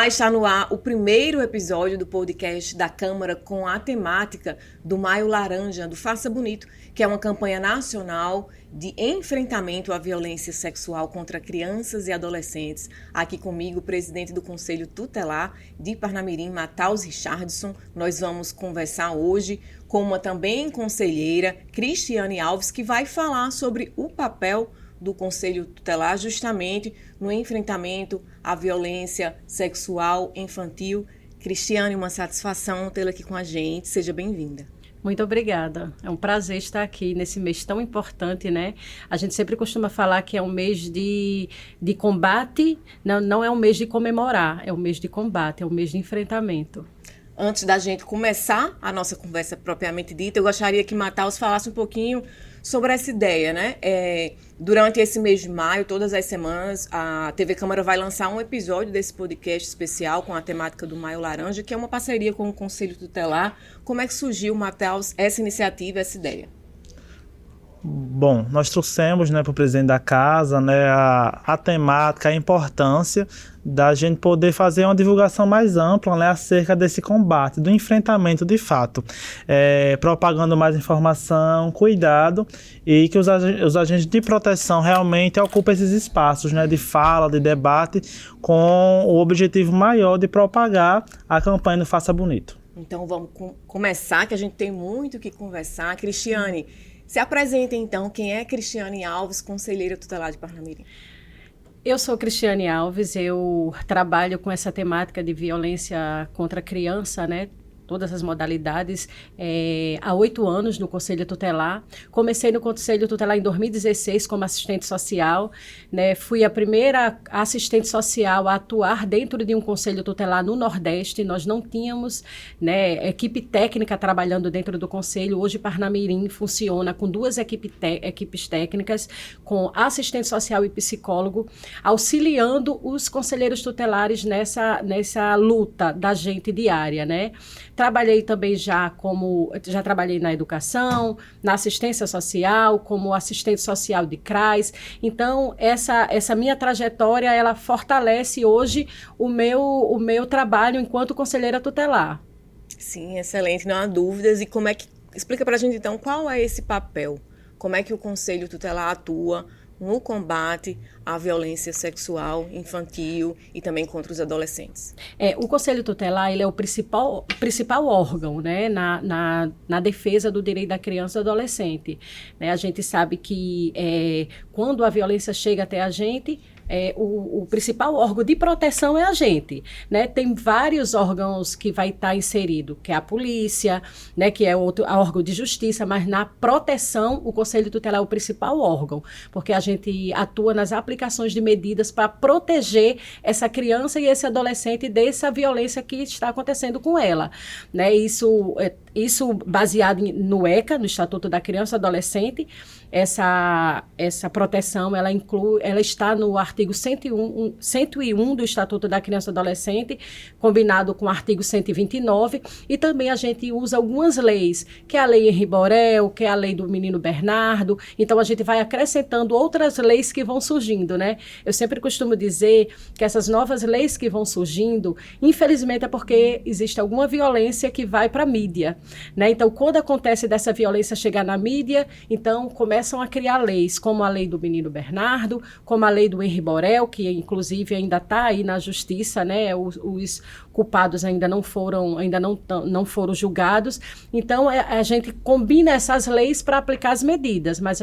Olá, está no ar o primeiro episódio do podcast da Câmara com a temática do Maio Laranja, do Faça Bonito, que é uma campanha nacional de enfrentamento à violência sexual contra crianças e adolescentes. Aqui comigo, o presidente do Conselho Tutelar de Parnamirim, Mataus Richardson. Nós vamos conversar hoje com uma também conselheira, Cristiane Alves, que vai falar sobre o papel do Conselho Tutelar justamente no enfrentamento à violência sexual infantil. Cristiane, uma satisfação tê-la aqui com a gente. Seja bem-vinda. Muito obrigada. É um prazer estar aqui nesse mês tão importante, né? A gente sempre costuma falar que é um mês de combate, não é um mês de comemorar, é um mês de combate, é um mês de enfrentamento. Antes da gente começar a nossa conversa propriamente dita, eu gostaria que Mataus falasse um pouquinho sobre essa ideia, né? Durante esse mês de maio, todas as semanas, a TV Câmara vai lançar um episódio desse podcast especial com a temática do Maio Laranja, que é uma parceria com o Conselho Tutelar. Como é que surgiu, Mataus, essa iniciativa, essa ideia? Bom, nós trouxemos, para o presidente da casa, a temática, a importância da gente poder fazer uma divulgação mais ampla, acerca desse combate, do enfrentamento de fato, propagando mais informação, cuidado, e que os agentes de proteção realmente ocupem esses espaços, de fala, de debate, com o objetivo maior de propagar a campanha do Faça Bonito. Então vamos começar, que a gente tem muito o que conversar. Cristiane, se apresenta então, quem é Cristiane Alves, conselheira tutelar de Parnamirim? Eu sou Cristiane Alves, eu trabalho com essa temática de violência contra a criança, todas as modalidades, há 8 anos no Conselho Tutelar. Comecei no Conselho Tutelar em 2016 como assistente social, fui a primeira assistente social a atuar dentro de um Conselho Tutelar no Nordeste. Nós não tínhamos equipe técnica trabalhando dentro do Conselho. Hoje Parnamirim funciona com 2 equipes técnicas, com assistente social e psicólogo, auxiliando os conselheiros tutelares nessa luta da gente diária, Trabalhei também já trabalhei na educação, na assistência social, como assistente social de CRAS. Então, essa minha trajetória, ela fortalece hoje o meu trabalho enquanto conselheira tutelar. Sim, excelente, não há dúvidas. E explica pra gente então qual é esse papel? Como é que o Conselho Tutelar atua no combate à violência sexual infantil e também contra os adolescentes? O Conselho Tutelar, ele é o principal órgão, na defesa do direito da criança e do adolescente. A gente sabe que quando a violência chega até a gente, o principal órgão de proteção é a gente, Tem vários órgãos que vai estar inserido, que é a polícia, que é outro órgão de justiça, mas na proteção o Conselho Tutelar é o principal órgão, porque a gente atua nas aplicações de medidas para proteger essa criança e esse adolescente dessa violência que está acontecendo com ela, Isso baseado no ECA, no Estatuto da Criança e Adolescente. Essa proteção, ela está no artigo 101 do Estatuto da Criança e Adolescente, combinado com o artigo 129, e também a gente usa algumas leis, que é a Lei Henri Borel, que é a Lei do Menino Bernardo. Então a gente vai acrescentando outras leis que vão surgindo, Eu sempre costumo dizer que essas novas leis que vão surgindo, infelizmente é porque existe alguma violência que vai para a mídia, Então, quando acontece dessa violência chegar na mídia, então começam a criar leis, como a Lei do Menino Bernardo, como a Lei do Henri Borel, que inclusive ainda está aí na justiça, Os culpados ainda não foram julgados. Então, a gente combina essas leis para aplicar as medidas, mas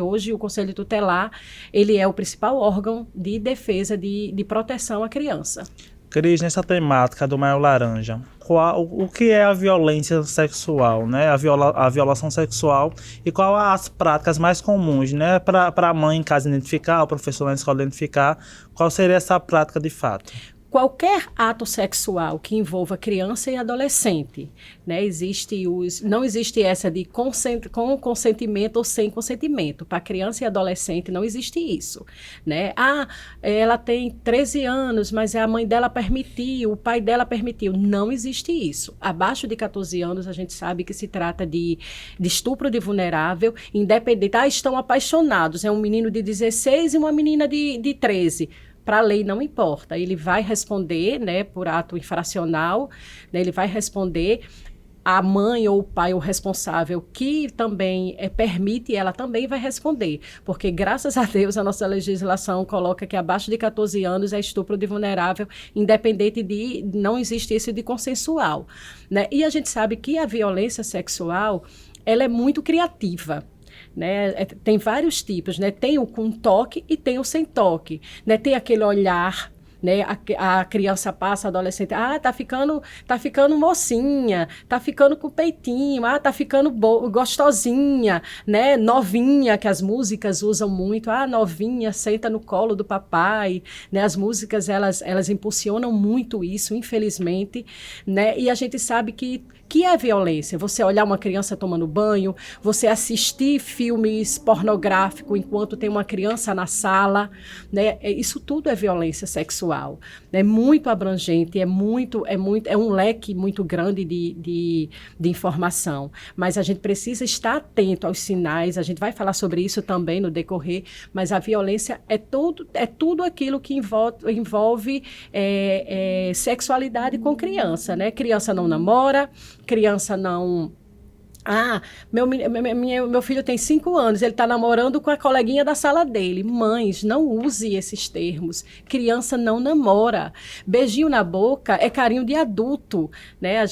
hoje o Conselho Tutelar, ele é o principal órgão de defesa, de proteção à criança. Cris, nessa temática do Maio Laranja, o que é a violência sexual, a violação sexual, e qual as práticas mais comuns, para a mãe em casa identificar, o professor na escola identificar, qual seria essa prática de fato? Qualquer ato sexual que envolva criança e adolescente, não existe essa de com consentimento ou sem consentimento. Para criança e adolescente não existe isso, ela tem 13 anos, mas a mãe dela permitiu, o pai dela permitiu. Não existe isso. Abaixo de 14 anos, a gente sabe que se trata de estupro de vulnerável, independente. Estão apaixonados, é um menino de 16 e uma menina de 13. para a lei não importa. Ele vai responder, né, por ato infracional, né, ele vai responder. A mãe ou o pai, o responsável, que também permite, ela também vai responder. Porque, graças a Deus, a nossa legislação coloca que abaixo de 14 anos é estupro de vulnerável, independente de não existir isso de consensual. Né? E a gente sabe que a violência sexual, ela é muito criativa. Né? Tem vários tipos, né? Tem o com toque e tem o sem toque. Né? Tem aquele olhar... Né? A criança passa, a adolescente, tá ficando mocinha, tá ficando com peitinho, tá ficando gostosinha, né? Novinha, que as músicas usam muito, novinha, senta no colo do papai, né? As músicas, elas impulsionam muito isso, infelizmente, né? E a gente sabe que é violência, você olhar uma criança tomando banho, você assistir filmes pornográficos enquanto tem uma criança na sala, né? Isso tudo é violência sexual. É muito abrangente, é um leque muito grande de informação. Mas a gente precisa estar atento aos sinais, a gente vai falar sobre isso também no decorrer, mas a violência é tudo aquilo que envolve sexualidade com criança, né? Criança não namora, criança não... meu filho tem 5 anos, ele está namorando com a coleguinha da sala dele. Mães, não use esses termos. Criança não namora. Beijinho na boca é carinho de adulto, né? A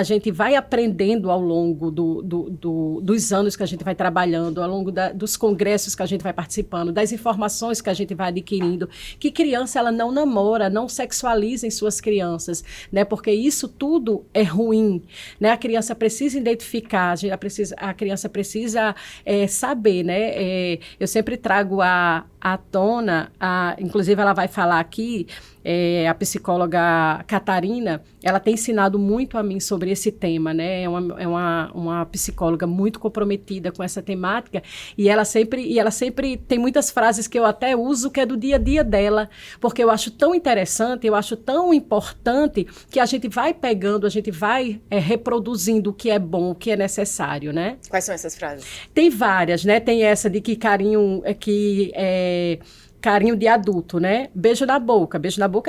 gente vai aprendendo ao longo dos anos que a gente vai trabalhando, ao longo dos congressos que a gente vai participando, das informações que a gente vai adquirindo, que criança ela não namora, não sexualizem suas crianças, né? Porque isso tudo é ruim, né? A criança precisa identificar, a criança precisa saber, né? Eu sempre trago à tona, inclusive ela vai falar aqui, a psicóloga Catarina, ela tem ensinado muito a mim sobre esse tema, né? É uma psicóloga muito comprometida com essa temática e ela sempre tem muitas frases que eu até uso que é do dia a dia dela, porque eu acho tão interessante, eu acho tão importante que a gente vai pegando, a gente vai reproduzindo o que é bom, o que é necessário, né? Quais são essas frases? Tem várias, né? Tem essa de que carinho de adulto, né? Beijo na boca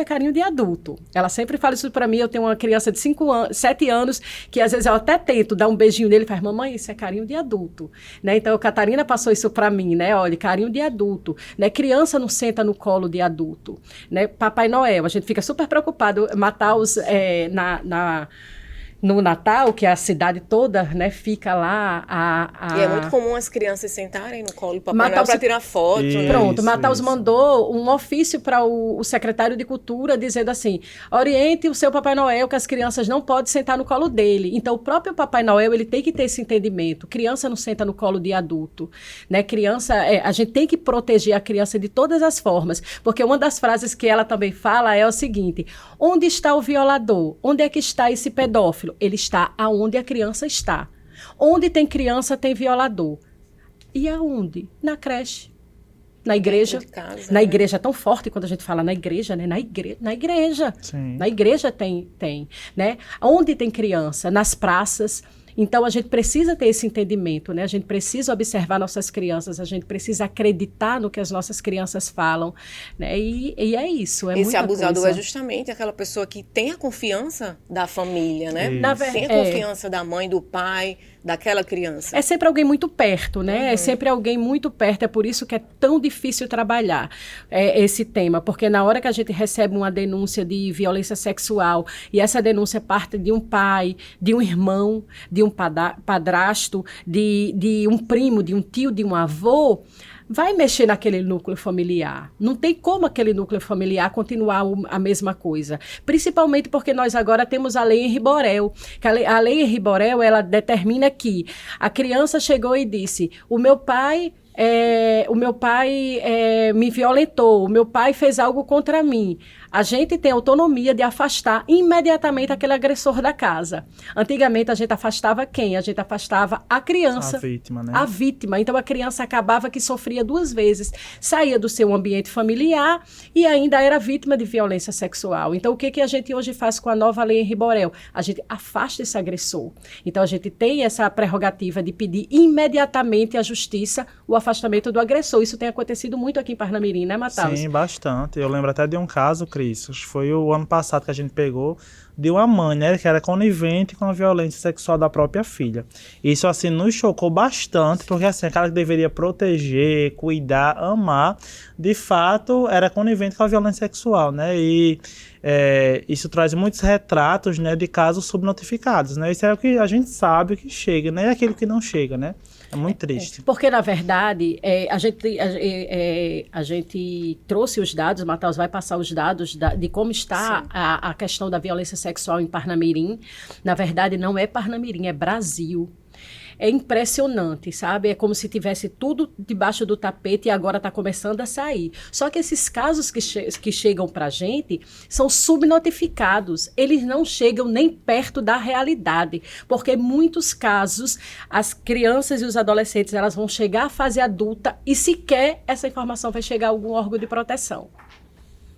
é carinho de adulto. Ela sempre fala isso pra mim, eu tenho uma criança de 7 anos, que às vezes eu até tento dar um beijinho nele e faz, mamãe, isso é carinho de adulto, né? Então a Catarina passou isso pra mim, né? Olha, carinho de adulto, né? Criança não senta no colo de adulto, né? Papai Noel, a gente fica super preocupado, Mataus no Natal, que a cidade toda, né, fica lá... E é muito comum as crianças sentarem no colo do Papai Noel para tirar foto. Né? Pronto, Mataus mandou um ofício para o secretário de Cultura dizendo assim, oriente o seu Papai Noel que as crianças não podem sentar no colo dele. Então, o próprio Papai Noel, ele tem que ter esse entendimento. Criança não senta no colo de adulto. Né? Criança, a gente tem que proteger a criança de todas as formas, porque uma das frases que ela também fala é o seguinte, onde está o violador? Onde é que está esse pedófilo? Ele está aonde a criança está. Onde tem criança, tem violador. E aonde? Na creche. Na igreja. Casa, na igreja é tão forte quando a gente fala na igreja, né? Na igreja. Sim. Na igreja tem, né? Onde tem criança? Nas praças. Então, a gente precisa ter esse entendimento, né? A gente precisa observar nossas crianças, a gente precisa acreditar no que as nossas crianças falam, né? E é isso, é esse abusador coisa. é justamente aquela pessoa que tem a confiança da família, né? Tem a confiança da mãe, do pai, daquela criança. É sempre alguém muito perto, né? É sempre alguém muito perto, é por isso que é tão difícil trabalhar esse tema, porque na hora que a gente recebe uma denúncia de violência sexual, e essa denúncia parte de um pai, de um irmão, de um padrasto, de um primo, de um tio, de um avô, vai mexer naquele núcleo familiar. Não tem como aquele núcleo familiar continuar a mesma coisa. Principalmente porque nós agora temos a Lei Henri Borel. Que a Lei Henri Borel, ela determina que a criança chegou e disse, o meu pai me violentou, o meu pai fez algo contra mim. A gente tem autonomia de afastar imediatamente aquele agressor da casa. Antigamente, a gente afastava quem? A gente afastava a criança. A vítima, né? A vítima. Então, a criança acabava que sofria 2 vezes. Saía do seu ambiente familiar e ainda era vítima de violência sexual. Então, o que a gente hoje faz com a nova Lei Henri Borel? A gente afasta esse agressor. Então, a gente tem essa prerrogativa de pedir imediatamente à justiça o afastamento do agressor. Isso tem acontecido muito aqui em Parnamirim, né, Mataus? Sim, bastante. Eu lembro até de um caso, Cris, acho que foi o ano passado que a gente pegou, de uma mãe, né, que era conivente com a violência sexual da própria filha. Isso, assim, nos chocou bastante, porque, assim, aquela que deveria proteger, cuidar, amar, de fato, era conivente com a violência sexual, né, e isso traz muitos retratos, né, de casos subnotificados, né, isso é o que a gente sabe que chega, né, e aquilo que não chega, né. É muito triste. Porque, na verdade, a gente trouxe os dados, Mataus vai passar os dados de como está a questão da violência sexual em Parnamirim. Na verdade, não é Parnamirim, é Brasil. É impressionante, sabe? É como se tivesse tudo debaixo do tapete e agora está começando a sair. Só que esses casos que chegam para a gente são subnotificados. Eles não chegam nem perto da realidade. Porque em muitos casos, as crianças e os adolescentes elas vão chegar à fase adulta e sequer essa informação vai chegar a algum órgão de proteção.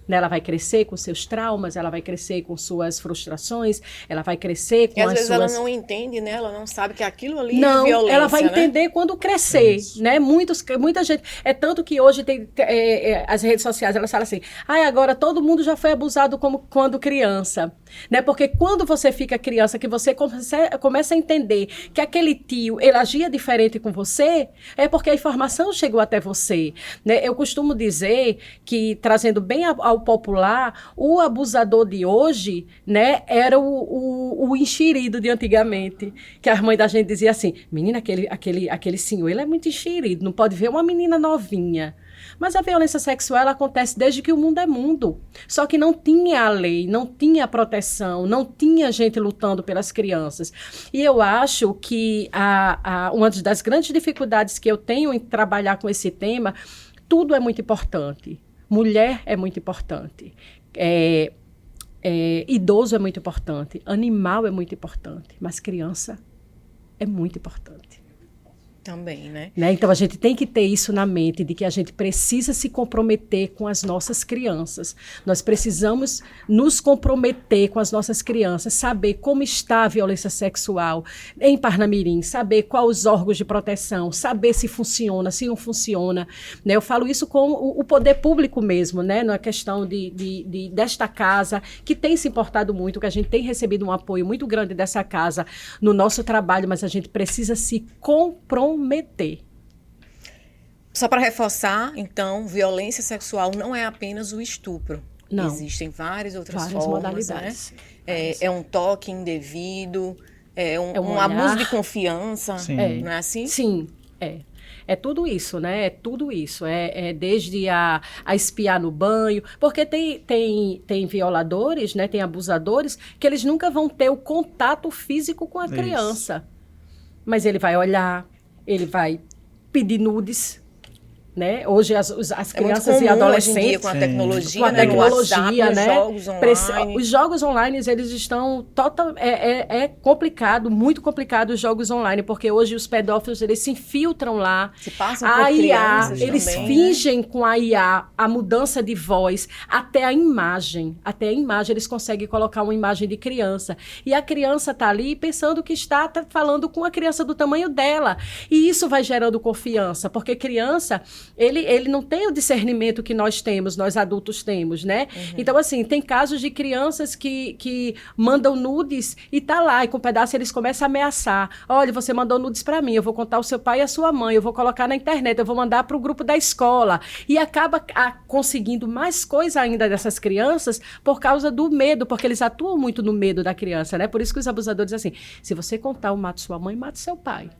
Ela vai crescer com seus traumas, ela vai crescer com suas frustrações, ela vai crescer com e às as vezes suas... ela não entende, né? Ela não sabe que aquilo ali não, é violência, ela vai né? entender quando crescer, né? Muita gente... É tanto que hoje tem as redes sociais, elas falam assim, agora todo mundo já foi abusado como quando criança, né? Porque quando você fica criança, que você começa a entender que aquele tio, ele agia diferente com você, é porque a informação chegou até você, né? Eu costumo dizer que, trazendo bem ao popular, o abusador de hoje, né, era o enxerido de antigamente, que a mãe da gente dizia assim, menina, aquele senhor, ele é muito enxerido, não pode ver uma menina novinha. Mas a violência sexual ela acontece desde que o mundo é mundo. Só que não tinha a lei, não tinha a proteção, não tinha gente lutando pelas crianças. E eu acho que uma das grandes dificuldades que eu tenho em trabalhar com esse tema, tudo é muito importante. Mulher é muito importante. Idoso é muito importante. Animal é muito importante. Mas criança é muito importante. Também, né? Então, a gente tem que ter isso na mente, de que a gente precisa se comprometer com as nossas crianças. Nós precisamos nos comprometer com as nossas crianças, saber como está a violência sexual em Parnamirim, saber quais os órgãos de proteção, saber se funciona, se não funciona. Né? Eu falo isso com o poder público mesmo, né? Na questão desta casa, que tem se importado muito, que a gente tem recebido um apoio muito grande dessa casa no nosso trabalho, mas a gente precisa se comprometer. Só para reforçar, então, violência sexual não é apenas o estupro. Não. Existem várias outras formas, modalidades. Né? É um toque indevido, um olhar. Abuso de confiança, Sim. Não é assim? Sim, É tudo isso, né? É tudo isso. Desde a espiar no banho, porque tem violadores, né? Tem abusadores que eles nunca vão ter o contato físico com a criança. Mas ele vai olhar, ele vai pedir nudes, né? Hoje as crianças e adolescentes... Hoje em dia, com a tecnologia, com a tecnologia, WhatsApp, né? Os jogos online. Os jogos online, eles estão... É complicado, muito complicado os jogos online, porque hoje os pedófilos, eles se infiltram lá. Se passam por crianças eles também, fingem com a IA a mudança de voz, até a imagem. Até a imagem, eles conseguem colocar uma imagem de criança. E a criança está ali pensando que está falando com a criança do tamanho dela. E isso vai gerando confiança, porque criança... Ele não tem o discernimento que nós temos, nós adultos temos, né? Uhum. Então, assim, tem casos de crianças que mandam nudes e tá lá, e com um pedaço eles começam a ameaçar. Olha, você mandou nudes para mim, eu vou contar o seu pai e a sua mãe, eu vou colocar na internet, eu vou mandar para o grupo da escola. E acaba conseguindo mais coisa ainda dessas crianças por causa do medo, porque eles atuam muito no medo da criança, né? Por isso que os abusadores dizem assim, se você contar, eu mato sua mãe, mato seu pai.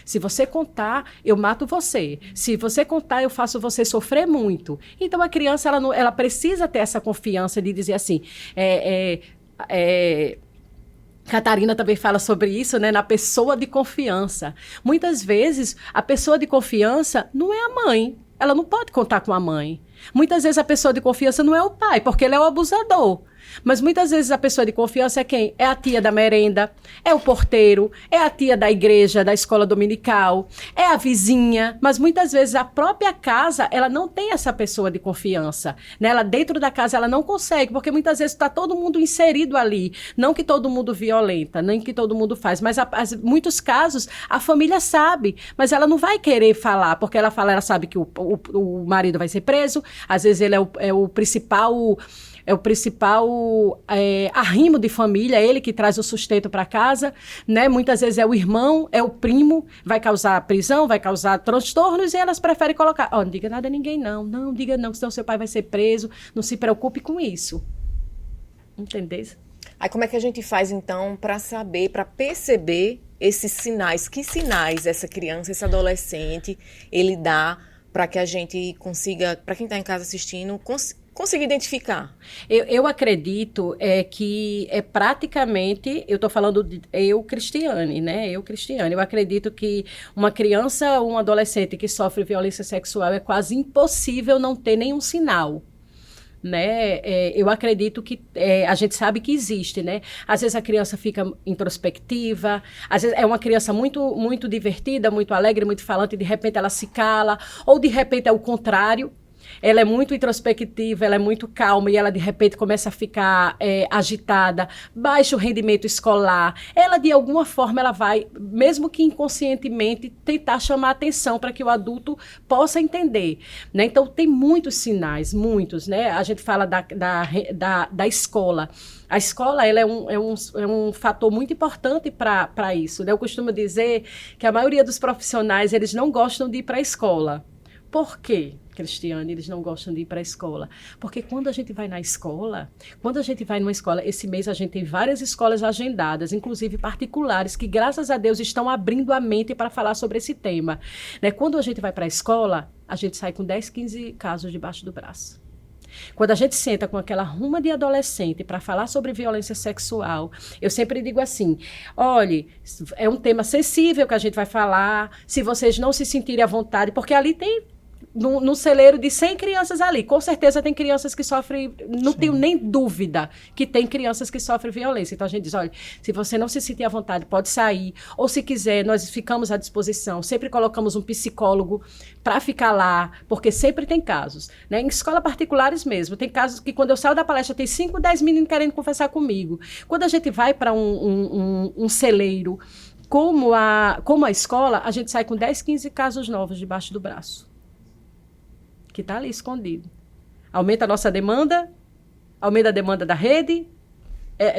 Se você contar, eu mato você. Se você contar, eu faço você sofrer muito. Então, a criança, ela precisa ter essa confiança de dizer assim... Catarina também fala sobre isso, né? Na pessoa de confiança. Muitas vezes, a pessoa de confiança não é a mãe. Ela não pode contar com a mãe. Muitas vezes, a pessoa de confiança não é o pai, porque ele é o abusador. Mas muitas vezes a pessoa de confiança é quem? É a tia da merenda, é o porteiro, é a tia da igreja, da escola dominical, é a vizinha. Mas muitas vezes a própria casa, ela não tem essa pessoa de confiança. Né? Ela, dentro da casa, ela não consegue, porque muitas vezes está todo mundo inserido ali. Não que todo mundo violenta, nem que todo mundo faz, mas muitos casos a família sabe, mas ela não vai querer falar, porque ela sabe que o marido vai ser preso, às vezes ele é o principal arrimo de família, é ele que traz o sustento para casa, né? Muitas vezes é o irmão, é o primo, vai causar prisão, vai causar transtornos, e elas preferem colocar, não diga nada a ninguém não diga não, senão seu pai vai ser preso, não se preocupe com isso. Entendeu? Aí como é que a gente faz então para saber, para perceber esses sinais? Que sinais essa criança, esse adolescente, ele dá para que a gente consiga, para quem está em casa assistindo, consiga identificar? Eu acredito que é praticamente, eu estou falando de Cristiane, né? Eu acredito que uma criança ou um adolescente que sofre violência sexual é quase impossível não ter nenhum sinal. Né? Eu acredito que a gente sabe que existe, né? Às vezes a criança fica introspectiva, às vezes é uma criança muito, muito divertida, muito alegre, muito falante, e de repente ela se cala, ou de repente é o contrário. Ela é muito introspectiva, ela é muito calma e ela de repente começa a ficar agitada, baixo rendimento escolar. Ela de alguma forma ela vai, mesmo que inconscientemente, tentar chamar atenção para que o adulto possa entender. Né? Então tem muitos sinais, muitos. Né? A gente fala da escola. A escola ela é um fator muito importante para isso. Né? Eu costumo dizer que a maioria dos profissionais eles não gostam de ir para a escola. Por quê, Cristiane, eles não gostam de ir para a escola? Porque quando a gente vai numa escola, esse mês a gente tem várias escolas agendadas, inclusive particulares, que graças a Deus estão abrindo a mente para falar sobre esse tema. Né? Quando a gente vai para a escola, a gente sai com 10, 15 casos debaixo do braço. Quando a gente senta com aquela ruma de adolescente para falar sobre violência sexual, eu sempre digo assim, olhe, é um tema sensível que a gente vai falar, se vocês não se sentirem à vontade, porque ali tem no celeiro de 100 crianças ali, com certeza tem crianças que sofrem, não tenho nem dúvida que tem crianças que sofrem violência. Então a gente diz, olha, se você não se sentir à vontade, pode sair, ou se quiser, nós ficamos à disposição, sempre colocamos um psicólogo para ficar lá, porque sempre tem casos, né? Em escolas particulares mesmo, tem casos que quando eu saio da palestra tem 5, 10 meninos querendo conversar comigo. Quando a gente vai para um celeiro como a escola, a gente sai com 10, 15 casos novos debaixo do braço. Que está ali escondido. Aumenta a nossa demanda, aumenta a demanda da rede.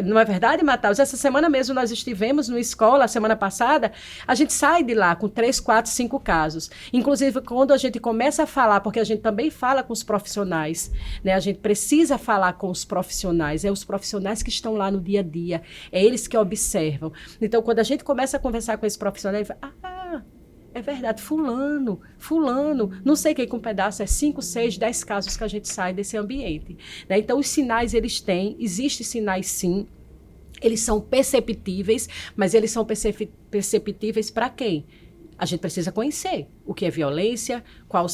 Não é verdade, Matheus? Essa semana mesmo nós estivemos numa escola, a semana passada, a gente sai de lá com 3, 4, 5 casos. Inclusive, quando a gente começa a falar, porque a gente também fala com os profissionais, né? A gente precisa falar com os profissionais, é os profissionais que estão lá no dia a dia, é eles que observam. Então, quando a gente começa a conversar com esses profissionais, é verdade, fulano, não sei quem com um pedaço, 5, 6, 10 casos que a gente sai desse ambiente. Né? Então, os sinais eles têm, existem sinais sim, eles são perceptíveis, mas eles são perceptíveis para quem? A gente precisa conhecer o que é violência, qual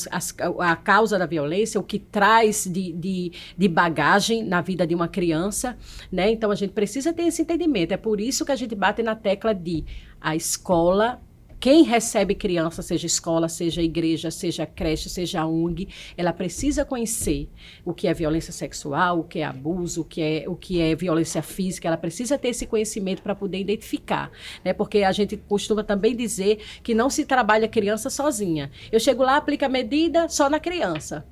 a causa da violência, o que traz de bagagem na vida de uma criança. Né? Então, a gente precisa ter esse entendimento. É por isso que a gente bate na tecla de a escola. Quem recebe criança, seja escola, seja igreja, seja creche, seja ONG, ela precisa conhecer o que é violência sexual, o que é abuso, o que é violência física. Ela precisa ter esse conhecimento para poder identificar, né? Porque a gente costuma também dizer que não se trabalha criança sozinha. Eu chego lá, aplico a medida só na criança.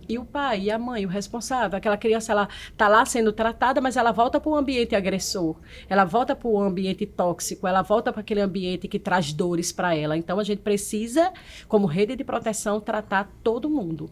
E o pai, e a mãe, o responsável, aquela criança, ela está lá sendo tratada, mas ela volta para o ambiente agressor, ela volta para o ambiente tóxico, ela volta para aquele ambiente que traz dores para ela. Então, a gente precisa, como rede de proteção, tratar todo mundo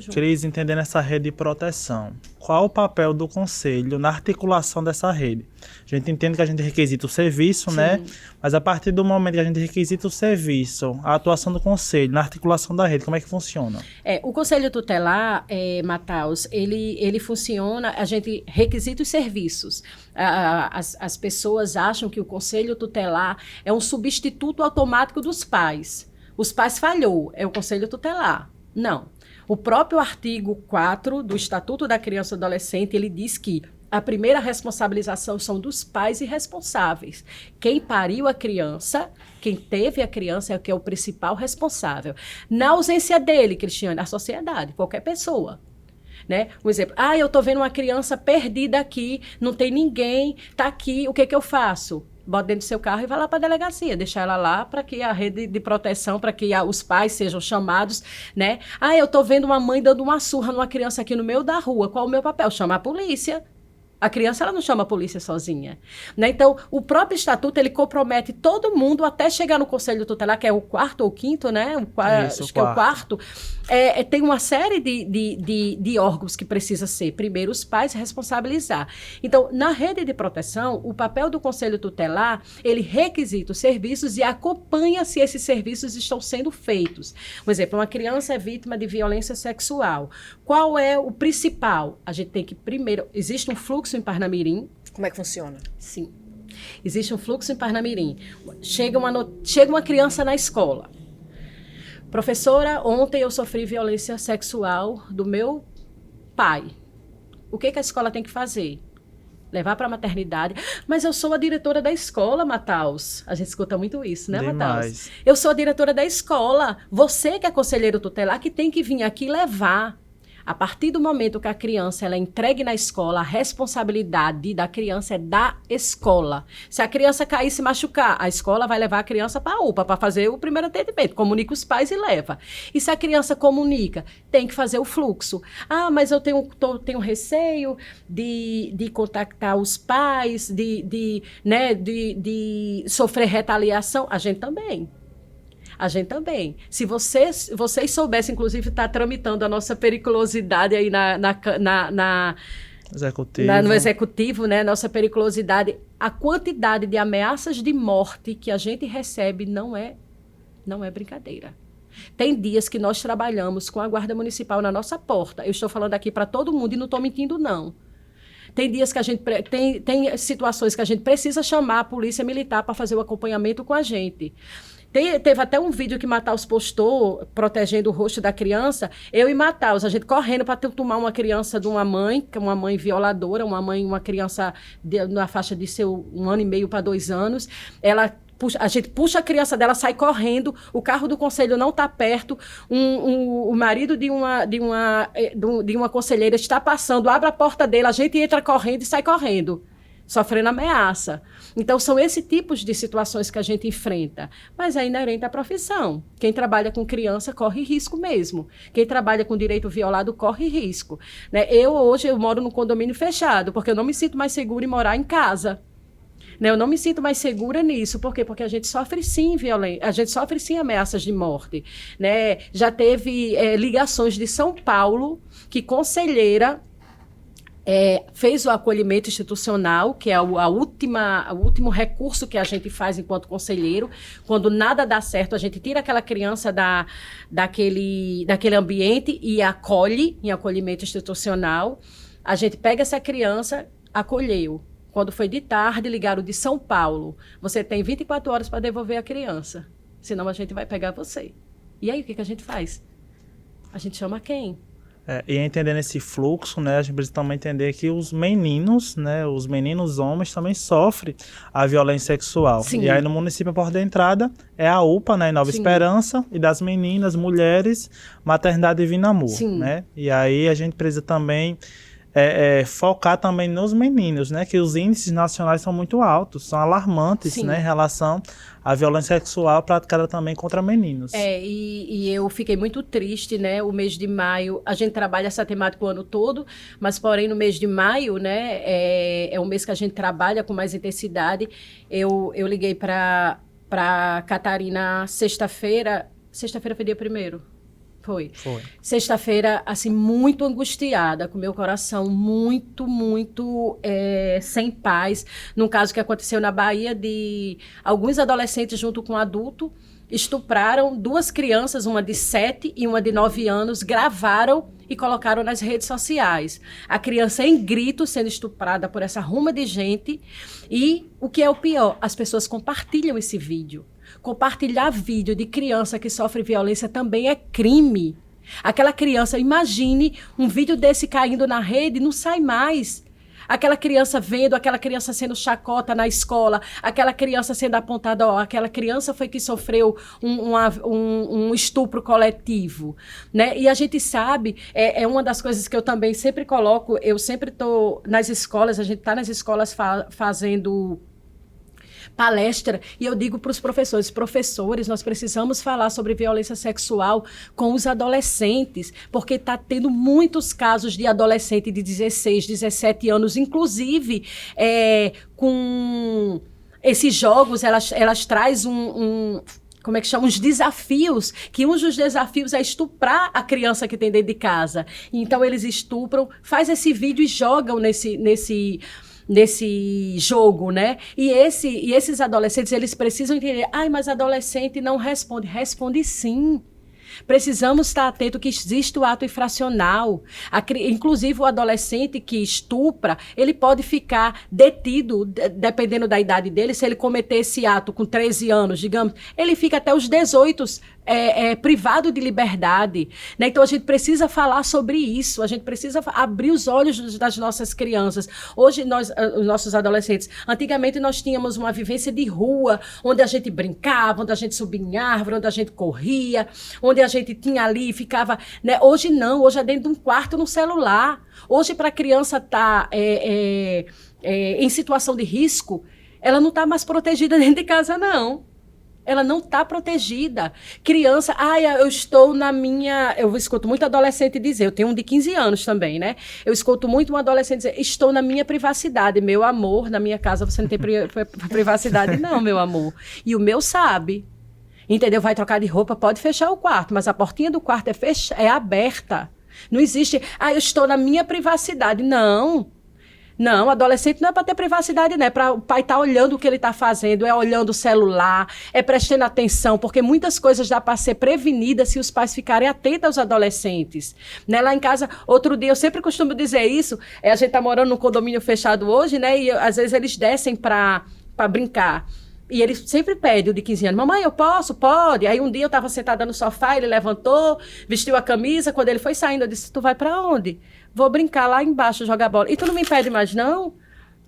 junto. Cris, entendendo essa rede de proteção, qual o papel do conselho na articulação dessa rede? A gente entende que a gente requisita o serviço, sim, né? Mas a partir do momento que a gente requisita o serviço, a atuação do conselho na articulação da rede, como é que funciona? O conselho tutelar, Matheus, ele funciona, a gente requisita os serviços. As pessoas acham que o conselho tutelar é um substituto automático dos pais. Os pais falhou, é o conselho tutelar. Não. O próprio artigo 4 do Estatuto da Criança e do Adolescente, ele diz que a primeira responsabilização são dos pais e responsáveis. Quem pariu a criança, quem teve a criança é o que é o principal responsável. Na ausência dele, Cristiane, a sociedade, qualquer pessoa. Né? Um exemplo, eu estou vendo uma criança perdida aqui, não tem ninguém, está aqui, o que eu faço? Bota dentro do seu carro e vai lá para a delegacia, deixar ela lá para que a rede de proteção, para que os pais sejam chamados, né? Eu estou vendo uma mãe dando uma surra numa criança aqui no meio da rua, qual é o meu papel? Chamar a polícia. A criança, ela não chama a polícia sozinha. Né? Então, o próprio estatuto, ele compromete todo mundo até chegar no Conselho Tutelar, que é o quarto ou quinto, né? Acho que é o quarto. Tem uma série de órgãos que precisa ser. Primeiro, os pais responsabilizar. Então, na rede de proteção, o papel do Conselho Tutelar, ele requisita os serviços e acompanha se esses serviços estão sendo feitos. Por exemplo, uma criança é vítima de violência sexual. Qual é o principal? A gente tem que, primeiro, existe um fluxo em Parnamirim. Como é que funciona? Sim. Existe um fluxo em Parnamirim. Chega uma criança na escola. Professora, ontem eu sofri violência sexual do meu pai. O que a escola tem que fazer? Levar para a maternidade. Mas eu sou a diretora da escola, Mataus. A gente escuta muito isso, né, Mataus? Eu sou a diretora da escola. Você que é conselheiro tutelar que tem que vir aqui levar. A partir do momento que a criança ela é entregue na escola, a responsabilidade da criança é da escola. Se a criança cair e se machucar, a escola vai levar a criança para a UPA para fazer o primeiro atendimento. Comunica os pais e leva. E se a criança comunica, tem que fazer o fluxo. Mas eu tenho receio de contactar os pais, de sofrer retaliação. A gente também. Se vocês soubessem, inclusive, está tramitando a nossa periculosidade aí no executivo, né? Nossa periculosidade, a quantidade de ameaças de morte que a gente recebe não é brincadeira. Tem dias que nós trabalhamos com a Guarda Municipal na nossa porta. Eu estou falando aqui para todo mundo e não estou mentindo, não. Tem dias que a gente tem situações que a gente precisa chamar a polícia militar para fazer o acompanhamento com a gente. Teve até um vídeo que Mataus postou, protegendo o rosto da criança, eu e Mataus, a gente correndo para tomar uma criança de uma mãe, que é uma mãe violadora, uma criança na faixa de ser 1 ano e meio para 2 anos, a gente puxa a criança dela, sai correndo, o carro do conselho não está perto, o marido de uma conselheira está passando, abre a porta dele, a gente entra correndo e sai correndo, sofrendo ameaça. Então, são esses tipos de situações que a gente enfrenta. Mas é inerente à profissão. Quem trabalha com criança corre risco mesmo. Quem trabalha com direito violado corre risco. Né? Hoje, eu moro num condomínio fechado, porque eu não me sinto mais segura em morar em casa. Né? Eu não me sinto mais segura nisso. Por quê? Porque a gente sofre sim violência, a gente sofre sim ameaças de morte. Né? Já teve ligações de São Paulo que conselheira fez o acolhimento institucional, que é o último recurso que a gente faz enquanto conselheiro. Quando nada dá certo, a gente tira aquela criança daquele ambiente e acolhe em acolhimento institucional. A gente pega essa criança, acolheu. Quando foi de tarde, ligaram de São Paulo. Você tem 24 horas para devolver a criança, senão a gente vai pegar você. E aí, o que a gente faz? A gente chama quem? E entendendo esse fluxo, né, a gente precisa também entender que os meninos, né, os meninos homens também sofrem a violência sexual. Sim. E aí no município, a porta de entrada é a UPA, né, em Nova Sim. Esperança, e das meninas, mulheres, Maternidade Divino Amor. Sim. Né? E aí a gente precisa também focar também nos meninos, né, que os índices nacionais são muito altos, são alarmantes, né, em relação à violência sexual praticada também contra meninos. E eu fiquei muito triste, né, o mês de maio, a gente trabalha essa temática o ano todo, mas porém no mês de maio, né, é um mês que a gente trabalha com mais intensidade. Eu liguei para Catarina sexta-feira foi dia 1º? Foi. Sexta-feira, assim, muito angustiada, com meu coração muito sem paz. Num caso que aconteceu na Bahia, de alguns adolescentes junto com um adulto, estupraram 2 crianças, uma de 7 e uma de 9 anos, gravaram e colocaram nas redes sociais. A criança em grito sendo estuprada por essa ruma de gente. E o que é o pior, as pessoas compartilham esse vídeo. Compartilhar vídeo de criança que sofre violência também é crime. Aquela criança, imagine um vídeo desse caindo na rede, não sai mais. Aquela criança vendo, aquela criança sendo chacota na escola, aquela criança sendo apontada, ó, aquela criança foi que sofreu um estupro coletivo, né? E a gente sabe, é uma das coisas que eu também sempre coloco, eu sempre estou nas escolas, a gente está nas escolas fazendo palestra, e eu digo para os professores, nós precisamos falar sobre violência sexual com os adolescentes, porque está tendo muitos casos de adolescente de 16, 17 anos, inclusive com esses jogos, elas trazem como é que chama? Uns desafios, que um dos desafios é estuprar a criança que tem dentro de casa. Então, eles estupram, faz esse vídeo e jogam nesse jogo, né? E esses adolescentes, eles precisam entender, mas adolescente não responde. Responde sim. Precisamos estar atento que existe o ato infracional. Inclusive, o adolescente que estupra, ele pode ficar detido, dependendo da idade dele. Se ele cometer esse ato com 13 anos, digamos, ele fica até os 18 privado de liberdade, né? Então a gente precisa falar sobre isso, a gente precisa abrir os olhos das nossas crianças. Hoje, os nossos adolescentes, antigamente nós tínhamos uma vivência de rua, onde a gente brincava, onde a gente subia em árvore, onde a gente corria, onde a gente tinha ali e ficava, né? Hoje não, hoje é dentro de um quarto no celular. Hoje, para a criança estar em situação de risco, ela não está mais protegida dentro de casa, não. Ela não está protegida. Criança, eu estou na minha... Eu escuto muito adolescente dizer, eu tenho um de 15 anos também, né? Eu escuto muito um adolescente dizer, estou na minha privacidade. Meu amor, na minha casa você não tem privacidade não, meu amor. E o meu sabe. Entendeu? Vai trocar de roupa, pode fechar o quarto, mas a portinha do quarto é aberta. Não existe, eu estou na minha privacidade. Não, adolescente não é para ter privacidade, não. É para o pai estar olhando o que ele está fazendo, é olhando o celular, é prestando atenção, porque muitas coisas dá para ser prevenidas se os pais ficarem atentos aos adolescentes. Né? Lá em casa, outro dia, eu sempre costumo dizer isso, a gente está morando num condomínio fechado hoje, né? E às vezes eles descem para brincar. E ele sempre pede, o de 15 anos, mamãe, eu posso? Pode. Aí um dia eu estava sentada no sofá, ele levantou, vestiu a camisa, quando ele foi saindo, eu disse, tu vai para onde? Vou brincar lá embaixo, jogar bola. E tu não me impede mais, não?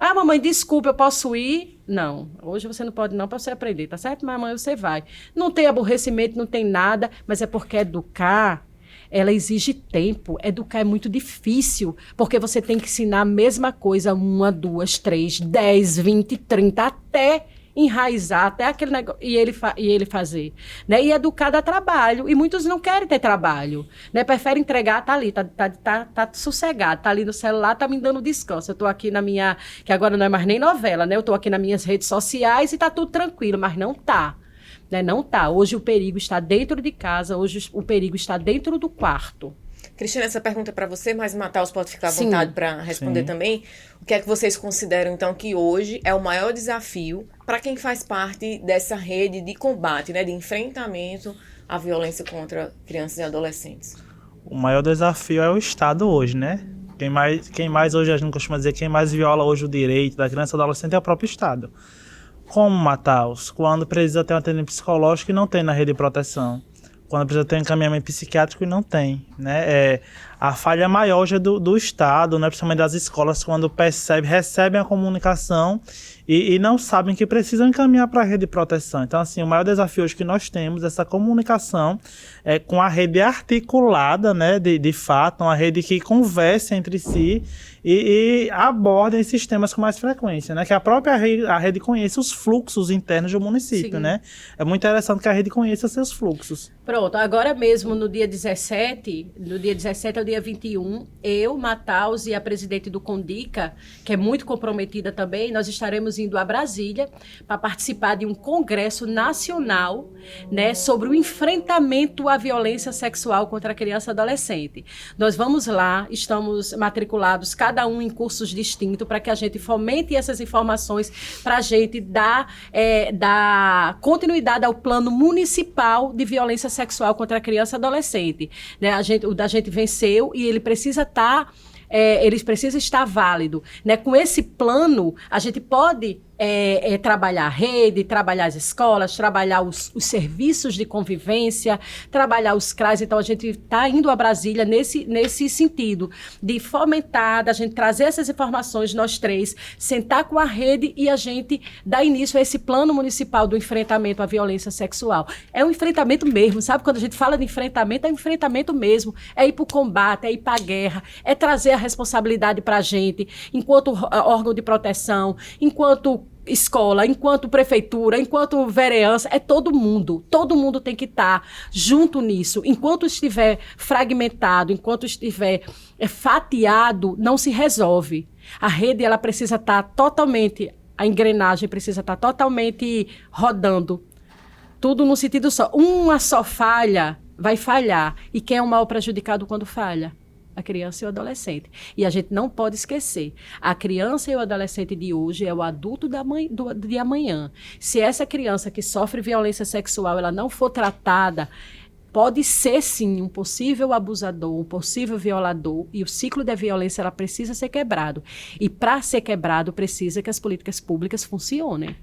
Mamãe, desculpa, eu posso ir? Não, hoje você não pode não, para você aprender, tá certo? Mas amanhã você vai. Não tem aborrecimento, não tem nada, mas é porque educar, ela exige tempo. Educar é muito difícil, porque você tem que ensinar a mesma coisa 1, 2, 3, 10, 20, 30, até enraizar, até aquele negócio, e ele fazer, né? E educar dá trabalho, e muitos não querem ter trabalho, né? Preferem entregar, tá ali, tá sossegado, tá ali no celular, tá me dando descanso. Eu tô aqui na minha, que agora não é mais nem novela, né? Eu tô aqui nas minhas redes sociais e tá tudo tranquilo, mas não tá, né? Não tá. Hoje o perigo está dentro de casa, hoje o perigo está dentro do quarto. Cristina, essa pergunta é para você, mas o Matheus pode ficar à vontade para responder também. O que é que vocês consideram, então, que hoje é o maior desafio para quem faz parte dessa rede de combate, né, de enfrentamento à violência contra crianças e adolescentes? O maior desafio é o Estado hoje, né? Quem mais hoje, a gente costuma dizer, quem mais viola hoje o direito da criança e do adolescente é o próprio Estado. Como, Matheus? Quando precisa ter um atendimento psicológico e não tem na rede de proteção. Quando precisa ter um encaminhamento psiquiátrico e não tem, né? A falha maior hoje é do Estado, né? Principalmente das escolas, quando recebem a comunicação e não sabem que precisam encaminhar para a rede de proteção. Então, assim, o maior desafio hoje que nós temos é essa comunicação com a rede articulada, né? De fato, uma rede que converse entre si e abordem esses temas com mais frequência, né? Que a própria rede conheça os fluxos internos do município, né? É muito interessante que a rede conheça seus fluxos. Pronto, agora mesmo no dia 17 ao dia 21, eu, Matheus e a presidente do Condica, que é muito comprometida também, nós estaremos indo a Brasília para participar de um congresso nacional, né, sobre o enfrentamento à violência sexual contra a criança e adolescente. Nós vamos lá, estamos matriculados, cada um em cursos distintos, para que a gente fomente essas informações, para a gente dar continuidade ao plano municipal de violência sexual contra a criança e adolescente. Né? O da gente venceu e ele precisa estar válido. Né? Com esse plano, a gente pode trabalhar a rede, trabalhar as escolas, trabalhar os serviços de convivência, trabalhar os CRAs. Então, a gente está indo a Brasília nesse sentido de fomentar, da gente trazer essas informações, nós três, sentar com a rede e a gente dar início a esse plano municipal do enfrentamento à violência sexual. É um enfrentamento mesmo, sabe? Quando a gente fala de enfrentamento, é um enfrentamento mesmo. É ir para o combate, é ir para a guerra, é trazer a responsabilidade para a gente, enquanto órgão de proteção, enquanto escola, enquanto prefeitura, enquanto vereança, é todo mundo tem que estar junto nisso. Enquanto estiver fragmentado, enquanto estiver fatiado, não se resolve. A rede, ela precisa estar totalmente, a engrenagem precisa estar totalmente rodando. Tudo no sentido só. Uma só falha vai falhar. E quem é o maior prejudicado quando falha? A criança e o adolescente. E a gente não pode esquecer, a criança e o adolescente de hoje é o adulto de amanhã. Se essa criança que sofre violência sexual, ela não for tratada, pode ser sim um possível abusador, um possível violador, e o ciclo da violência ela precisa ser quebrado. E para ser quebrado, precisa que as políticas públicas funcionem.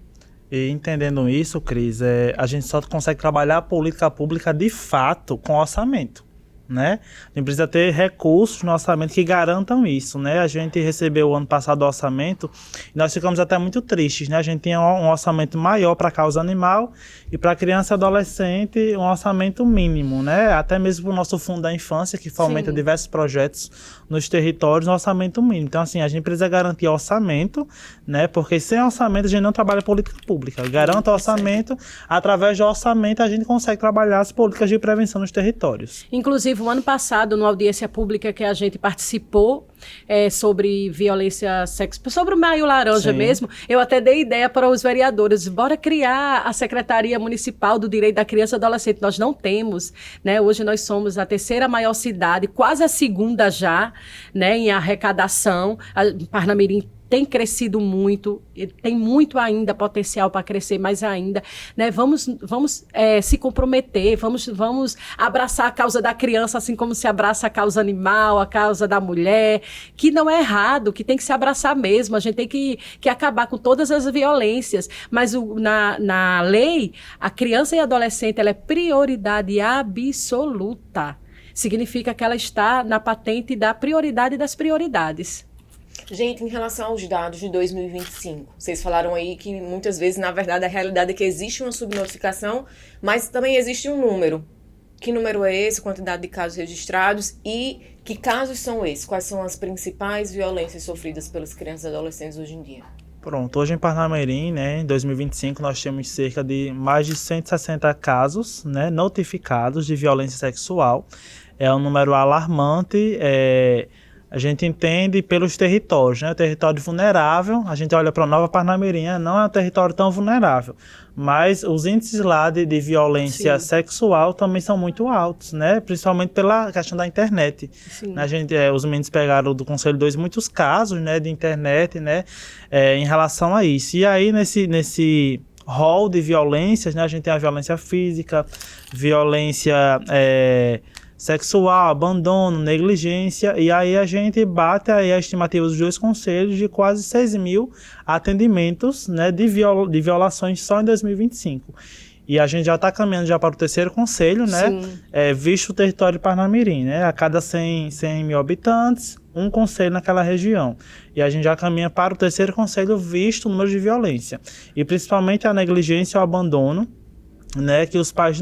E entendendo isso, Cris, a gente só consegue trabalhar a política pública de fato com orçamento. Né? A gente precisa ter recursos no orçamento que garantam isso, né? A gente recebeu ano passado o orçamento e nós ficamos até muito tristes, né? A gente tinha um orçamento maior para a causa animal e para criança e adolescente um orçamento mínimo, né? Até mesmo para o nosso fundo da infância, que fomenta diversos projetos nos territórios, um orçamento mínimo. Então, assim, a gente precisa garantir orçamento, né? Porque sem orçamento a gente não trabalha política pública. Garanta orçamento, através do orçamento a gente consegue trabalhar as políticas de prevenção nos territórios. Inclusive, o ano passado, numa audiência pública que a gente participou sobre violência sexual, sobre o Maio Laranja mesmo, eu até dei ideia para os vereadores, bora criar a Secretaria Municipal do Direito da Criança e Adolescente. Nós não temos, né? Hoje nós somos a terceira maior cidade, quase a segunda já, né, em arrecadação. Parnamirim tem crescido muito, tem muito ainda potencial para crescer mais ainda, né? Vamos se comprometer, vamos abraçar a causa da criança, assim como se abraça a causa animal, a causa da mulher, que não é errado, que tem que se abraçar mesmo. A gente tem que acabar com todas as violências, mas na lei, a criança e a adolescente, ela é prioridade absoluta. Significa que ela está na patente da prioridade das prioridades. Gente, em relação aos dados de 2025, vocês falaram aí que muitas vezes, na verdade, a realidade é que existe uma subnotificação, mas também existe um número. Que número é esse? Quantidade de casos registrados e que casos são esses? Quais são as principais violências sofridas pelas crianças e adolescentes hoje em dia? Pronto, hoje em Parnamirim, né, em 2025, nós temos cerca de mais de 160 casos, né, notificados de violência sexual. É um número alarmante, a gente entende pelos territórios, né? O território vulnerável, a gente olha para a Nova Parnamirim, não é um território tão vulnerável, mas os índices lá de violência sexual também são muito altos, né? Principalmente pela questão da internet. A gente, os meninos pegaram do Conselho 2 muitos casos, né, de internet, né, em relação a isso. E aí, nesse rol de violências, né, a gente tem a violência física, violência sexual, abandono, negligência, e aí a gente bate aí a estimativa dos dois conselhos de quase 6.000 atendimentos, né, de violações só em 2025. E a gente já está caminhando já para o terceiro conselho, né, visto o território de Parnamirim, né, a cada 100 mil habitantes, um conselho naquela região. E a gente já caminha para o terceiro conselho visto o número de violência. E principalmente a negligência e o abandono, né, que os pais,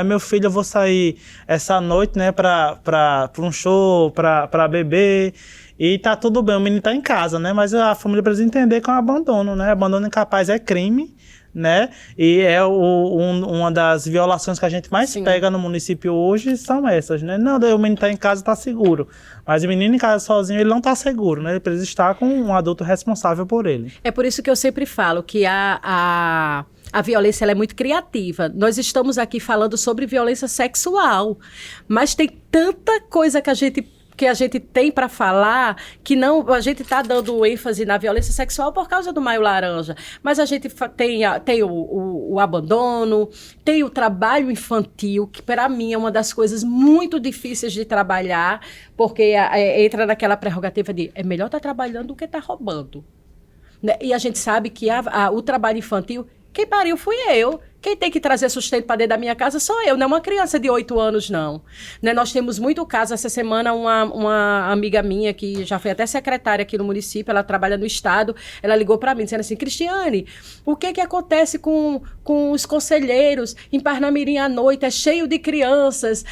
meu filho, eu vou sair essa noite, né, para um show, para beber, e tá tudo bem, o menino tá em casa, né, mas a família precisa entender que é um abandono, né, abandono incapaz é crime, né, e é uma das violações que a gente mais pega no município hoje são essas, né, não, o menino tá em casa, tá seguro, mas o menino em casa sozinho, ele não tá seguro, né, ele precisa estar com um adulto responsável por ele. É por isso que eu sempre falo que a violência ela é muito criativa. Nós estamos aqui falando sobre violência sexual, mas tem tanta coisa que a gente tem para falar que não, a gente está dando ênfase na violência sexual por causa do Maio Laranja, mas a gente tem o abandono, tem o trabalho infantil, que para mim é uma das coisas muito difíceis de trabalhar, porque entra naquela prerrogativa de é melhor estar trabalhando do que estar roubando. né? E a gente sabe que o trabalho infantil, quem pariu fui eu. Quem tem que trazer sustento para dentro da minha casa sou eu, não é uma criança de 8 anos, não. Né? Nós temos muito caso. Essa semana, uma amiga minha, que já foi até secretária aqui no município, ela trabalha no Estado, ela ligou para mim, dizendo assim, Cristiane, o que acontece com os conselheiros em Parnamirim à noite? É cheio de crianças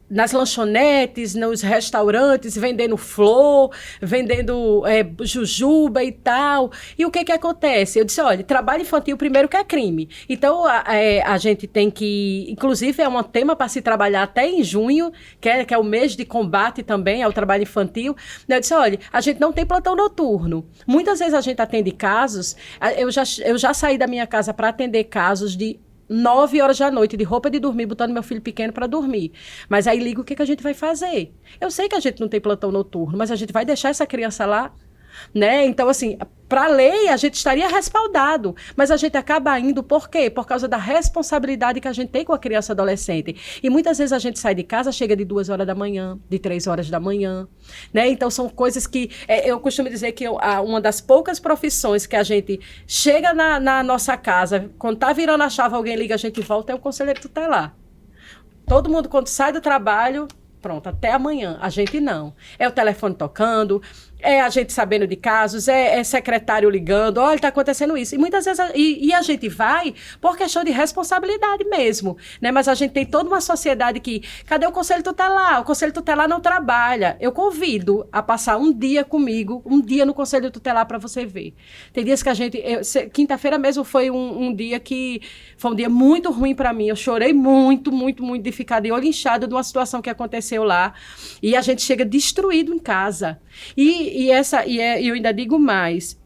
nas lanchonetes, nos restaurantes, vendendo flor, vendendo jujuba e tal. E o que acontece? Eu disse, olha, trabalho infantil primeiro que é crime. Então, a gente tem que... Inclusive, é um tema para se trabalhar até em junho, que é o mês de combate também ao trabalho infantil. Eu disse, olha, a gente não tem plantão noturno. Muitas vezes a gente atende casos... Eu já saí da minha casa para atender casos de 9 horas da noite, de roupa de dormir, botando meu filho pequeno para dormir. Mas aí liga o que a gente vai fazer. Eu sei que a gente não tem plantão noturno, mas a gente vai deixar essa criança lá, né? Então, assim, para a lei, a gente estaria respaldado, mas a gente acaba indo por quê? Por causa da responsabilidade que a gente tem com a criança e adolescente. E muitas vezes a gente sai de casa, chega de 2 horas da manhã, de 3 horas da manhã, né? Então, são coisas que... eu costumo dizer que uma das poucas profissões que a gente chega na nossa casa, quando tá virando a chave, alguém liga, a gente volta, é o conselheiro tutelar. Todo mundo, quando sai do trabalho... Pronto, até amanhã. A gente não. É o telefone tocando, é a gente sabendo de casos, é secretário ligando, olha, está acontecendo isso. E muitas vezes, e a gente vai por questão de responsabilidade mesmo, né? Mas a gente tem toda uma sociedade que, cadê o conselho tutelar? O conselho tutelar não trabalha. Eu convido a passar um dia comigo, um dia no conselho tutelar para você ver. Tem dias que a gente... Quinta-feira mesmo foi um dia que... Foi um dia muito ruim para mim. Eu chorei muito, muito, muito de ficar de olho inchado de uma situação que aconteceu lá. E a gente chega destruído em casa. E eu ainda digo mais,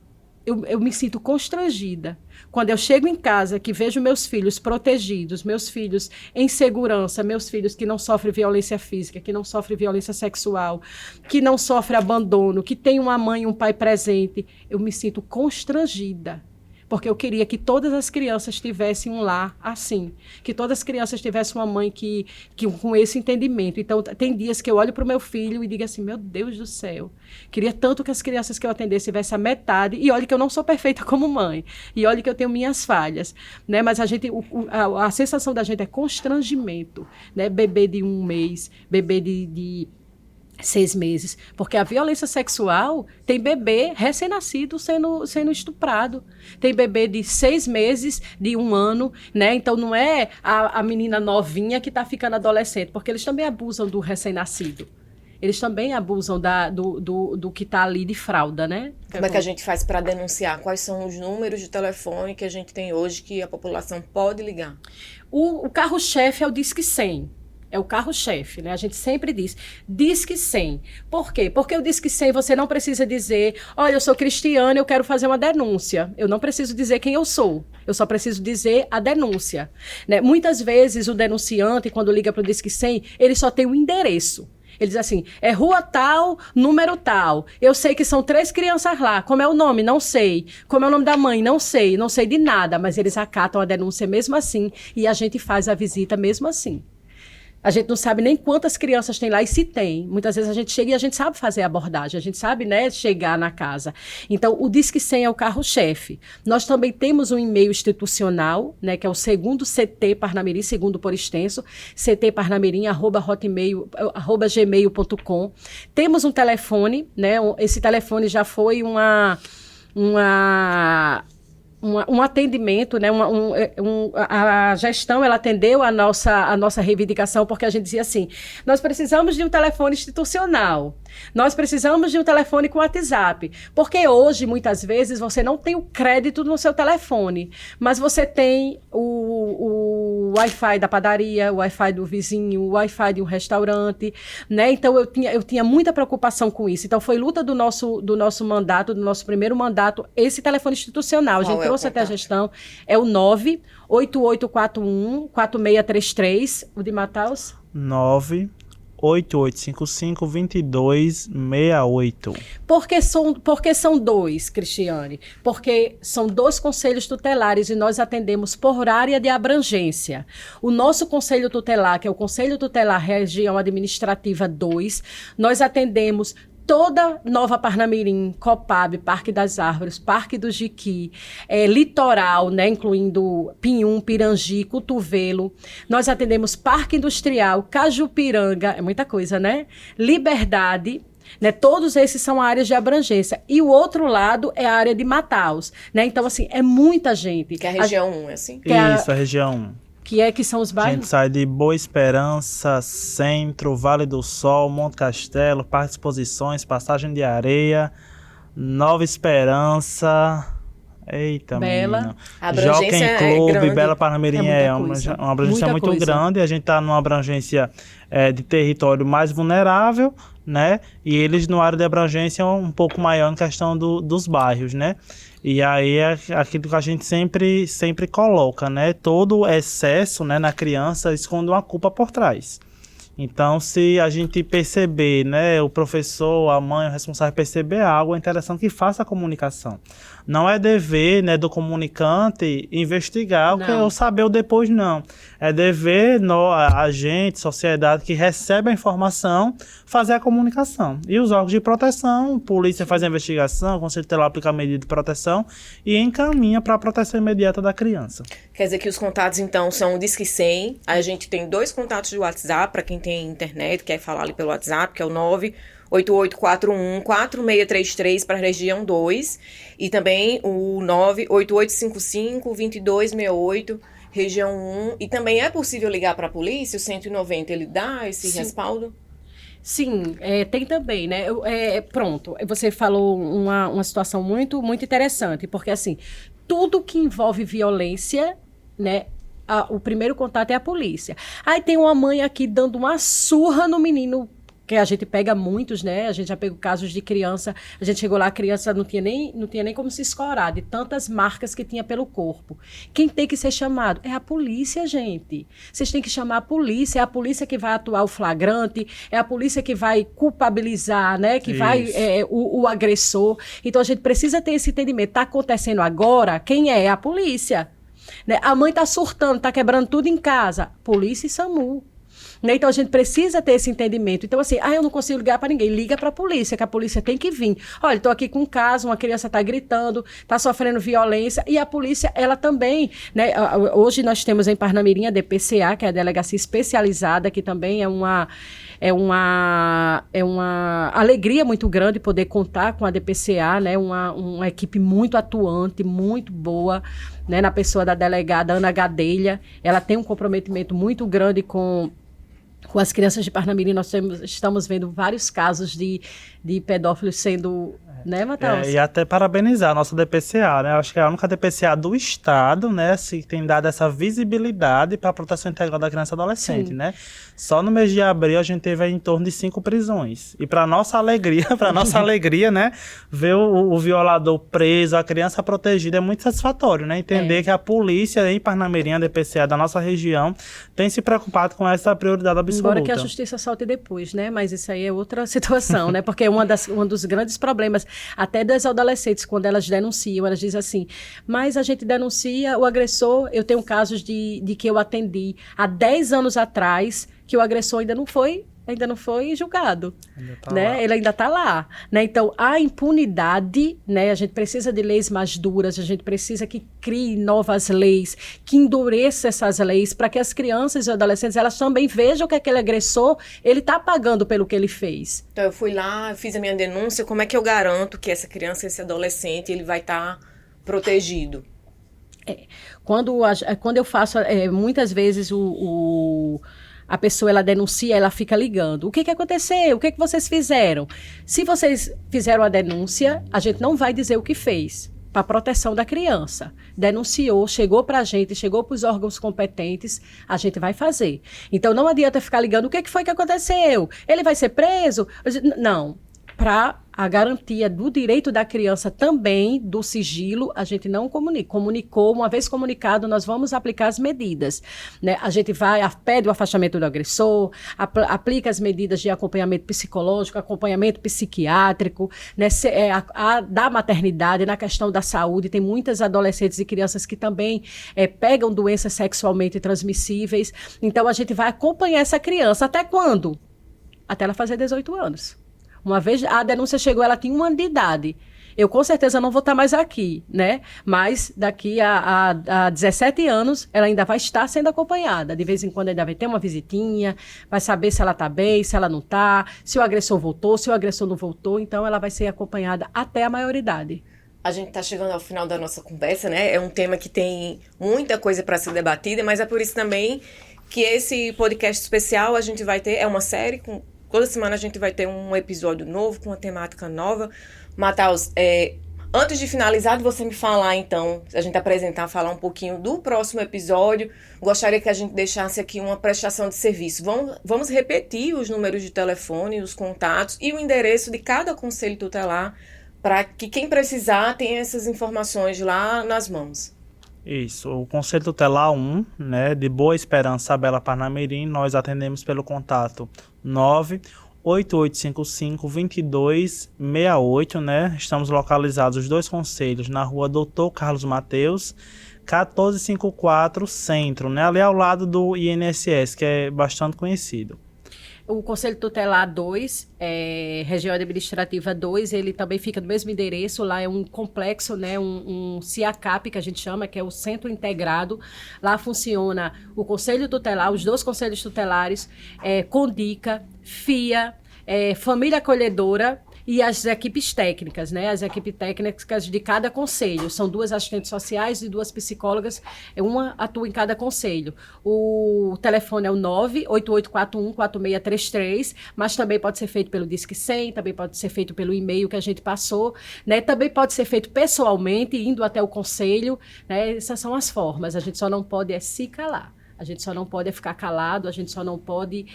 eu me sinto constrangida quando eu chego em casa, que vejo meus filhos protegidos, meus filhos em segurança, meus filhos que não sofrem violência física, que não sofrem violência sexual, que não sofrem abandono, que tem uma mãe e um pai presente. Eu me sinto constrangida. Porque eu queria que todas as crianças tivessem um lar assim, que todas as crianças tivessem uma mãe que com esse entendimento. Então, tem dias que eu olho para o meu filho e digo assim, meu Deus do céu, queria tanto que as crianças que eu atendesse tivessem a metade, e olha que eu não sou perfeita como mãe, e olha que eu tenho minhas falhas, né? Mas a sensação da gente é constrangimento, né? Bebê de 1 mês, bebê de 6 meses, porque a violência sexual tem bebê recém-nascido sendo estuprado, tem bebê de 6 meses, de 1 ano, né? Então não é a menina novinha que está ficando adolescente, porque eles também abusam do recém-nascido. Eles também abusam do que está ali de fralda, né? Como é que a gente faz para denunciar? Quais são os números de telefone que a gente tem hoje que a população pode ligar? O carro-chefe é o Disque 100. É o carro-chefe, né? A gente sempre diz, Disque 100. Por quê? Porque o Disque 100 você não precisa dizer, olha, eu sou Cristiane, eu quero fazer uma denúncia. Eu não preciso dizer quem eu sou. Eu só preciso dizer a denúncia, né? Muitas vezes o denunciante, quando liga para o Disque 100, ele só tem o endereço. Ele diz assim, é rua tal, número tal. Eu sei que são 3 crianças lá. Como é o nome? Não sei. Como é o nome da mãe? Não sei. Não sei de nada. Mas eles acatam a denúncia mesmo assim e a gente faz a visita mesmo assim. A gente não sabe nem quantas crianças tem lá e se tem. Muitas vezes a gente chega e a gente sabe fazer a abordagem, a gente sabe, né, chegar na casa. Então, o Disque 100 é o carro-chefe. Nós também temos um e-mail institucional, né, que é o segundo CT Parnamirim, segundo por extenso, ctparnamirim@gmail.com. Temos um telefone, né, esse telefone já foi um atendimento, né? A gestão ela atendeu a nossa reivindicação, porque a gente dizia assim, nós precisamos de um telefone institucional, nós precisamos de um telefone com WhatsApp, porque hoje, muitas vezes, você não tem o crédito no seu telefone, mas você tem o Wi-Fi da padaria, o Wi-Fi do vizinho, o Wi-Fi de um restaurante, né? Então, eu tinha muita preocupação com isso. Então, foi luta do nosso mandato, do nosso primeiro mandato, esse telefone institucional. A gente trouxe até a gestão, é o 98841-4633, o de Mataus? 98855-2268. Porque são 2, Cristiane? Porque são 2 conselhos tutelares e nós atendemos por área de abrangência. O nosso conselho tutelar, que é o Conselho Tutelar Região Administrativa 2, nós atendemos toda Nova Parnamirim, Copab, Parque das Árvores, Parque do Jiqui, Litoral, né, incluindo Pinhum, Pirangi, Cotovelo. Nós atendemos Parque Industrial, Cajupiranga, é muita coisa, né? Liberdade, né? Todos esses são áreas de abrangência. E o outro lado é a área de Mataus, né? Então, assim, é muita gente. Que é a região 1, é assim? Isso, a região 1. Que são os A bairros? gente sai de Boa Esperança, Centro, Vale do Sol, Monte Castelo, Parque de Exposições, Passagem de Areia, Nova Esperança, eita, Bela. menina. A abrangência Jockey é Clube, grande. Bela Parnamirim É é muita coisa. uma abrangência Muita muito coisa. grande. A gente está numa abrangência de território mais vulnerável, né? E eles no área de abrangência um pouco maior em questão dos bairros, né? E aí é aquilo que a gente sempre coloca, né? Todo excesso, né, na criança esconde uma culpa por trás. Então, se a gente perceber, né, o professor, a mãe, o responsável perceber algo, é interessante que faça a comunicação. Não é dever, né, do comunicante investigar Não. ou saber o depois, não. É dever a gente, sociedade que recebe a informação, fazer a comunicação. E os órgãos de proteção, polícia faz a investigação, o Conselho Tutelar aplica a medida de proteção e encaminha para a proteção imediata da criança. Quer dizer que os contatos, então, são o Disque 100. A gente tem 2 contatos de WhatsApp, para quem tem internet, quer falar ali pelo WhatsApp, que é o 98841-4633 para a região 2. E também o 98855-2268, região 1. E também é possível ligar para a polícia, o 190, ele dá esse Sim. respaldo? Sim, tem também, né? Pronto, você falou uma situação muito, muito interessante, porque assim, tudo que envolve violência, né? O primeiro contato é a polícia. Aí tem uma mãe aqui dando uma surra no menino, que a gente pega muitos, né? A gente já pegou casos de criança, a gente chegou lá, a criança não tinha nem como se escorar, de tantas marcas que tinha pelo corpo. Quem tem que ser chamado? É a polícia, gente. Vocês têm que chamar a polícia, é a polícia que vai atuar o flagrante, é a polícia que vai culpabilizar, né? Que vai o agressor. Então a gente precisa ter esse entendimento. Está acontecendo agora, quem é? É a polícia. Né? A mãe está surtando, está quebrando tudo em casa. Polícia e SAMU. Né? Então a gente precisa ter esse entendimento. Então assim, eu não consigo ligar para ninguém. Liga para a polícia, que a polícia tem que vir. Olha, estou aqui com um caso, uma criança está gritando, está sofrendo violência, e a polícia, ela também, né? Hoje nós temos em Parnamirim a DPCA, que é a delegacia especializada, que também é uma alegria muito grande poder contar com a DPCA, né? Uma equipe muito atuante, muito boa, né? Na pessoa da delegada Ana Gadelha. Ela tem um comprometimento muito grande com as crianças de Parnamirim. Nós estamos vendo vários casos de pedófilos sendo... Né, Matheus? E até parabenizar a nossa DPCA, né? Acho que é a única DPCA do Estado, né, que tem dado essa visibilidade para a proteção integral da criança e adolescente, Sim. né? Só no mês de abril a gente teve aí em torno de 5 prisões. E para nossa alegria, né, ver o violador preso, a criança protegida é muito satisfatório, né? Entender que a polícia em Parnamirim, a DPCA da nossa região, tem se preocupado com essa prioridade absoluta. Embora que a justiça solte depois, né? Mas isso aí é outra situação, né? Porque um dos grandes problemas até das adolescentes, quando elas denunciam, elas dizem assim, mas a gente denuncia o agressor. Eu tenho casos de que eu atendi há 10 anos atrás, que o agressor ainda não foi julgado, né? Ele ainda está lá, né? Então, a impunidade, né? A gente precisa de leis mais duras, a gente precisa que crie novas leis, que endureça essas leis, para que as crianças e adolescentes, elas também vejam que aquele agressor, ele está pagando pelo que ele fez. Então, eu fui lá, fiz a minha denúncia, como é que eu garanto que essa criança, esse adolescente, ele vai estar protegido? Quando eu faço, muitas vezes a pessoa, ela denuncia, ela fica ligando. O que aconteceu? O que vocês fizeram? Se vocês fizeram a denúncia, a gente não vai dizer o que fez, para proteção da criança. Denunciou, chegou para a gente, chegou para os órgãos competentes, a gente vai fazer. Então, não adianta ficar ligando, o que foi que aconteceu? Ele vai ser preso? Não. Para a garantia do direito da criança também, do sigilo, a gente não comunica. Comunicou, uma vez comunicado, nós vamos aplicar as medidas, né? A gente pede o afastamento do agressor, aplica as medidas de acompanhamento psicológico, acompanhamento psiquiátrico, né? Da maternidade, na questão da saúde, tem muitas adolescentes e crianças que também pegam doenças sexualmente transmissíveis. Então, a gente vai acompanhar essa criança até quando? Até ela fazer 18 anos. Uma vez a denúncia chegou, ela tinha 1 ano de idade. Eu, com certeza, não vou estar mais aqui, né? Mas daqui a 17 anos, ela ainda vai estar sendo acompanhada. De vez em quando ainda vai ter uma visitinha, vai saber se ela está bem, se ela não está, se o agressor voltou, se o agressor não voltou. Então, ela vai ser acompanhada até a maioridade. A gente está chegando ao final da nossa conversa, né? É um tema que tem muita coisa para ser debatida, mas é por isso também que esse podcast especial a gente vai ter, é uma série, toda semana a gente vai ter um episódio novo, com uma temática nova. Matheus, antes de finalizar, de você me falar, então, a gente apresentar, falar um pouquinho do próximo episódio, gostaria que a gente deixasse aqui uma prestação de serviço. Vamos repetir os números de telefone, os contatos e o endereço de cada conselho tutelar, para que quem precisar tenha essas informações lá nas mãos. Isso, o Conselho Tutelar 1, né, de Boa Esperança, Bela Parnamirim, nós atendemos pelo contato 98855-2268, né? Estamos localizados os 2 conselhos na rua Doutor Carlos Mateus, 1454 Centro, né? Ali ao lado do INSS, que é bastante conhecido. O Conselho Tutelar 2, Região Administrativa 2, ele também fica no mesmo endereço. Lá é um complexo, né, um CIACAP, que a gente chama, que é o Centro Integrado. Lá funciona o Conselho Tutelar, os 2 conselhos tutelares, CONDICA, FIA, Família Acolhedora e as equipes técnicas, né? As equipes técnicas de cada conselho. São 2 assistentes sociais e 2 psicólogas. Uma atua em cada conselho. O telefone é o 98841-4633, mas também pode ser feito pelo Disque 100, também pode ser feito pelo e-mail que a gente passou, né? Também pode ser feito pessoalmente, indo até o conselho, né? Essas são as formas. A gente só não pode se calar. A gente só não pode ficar calado, a gente só não pode...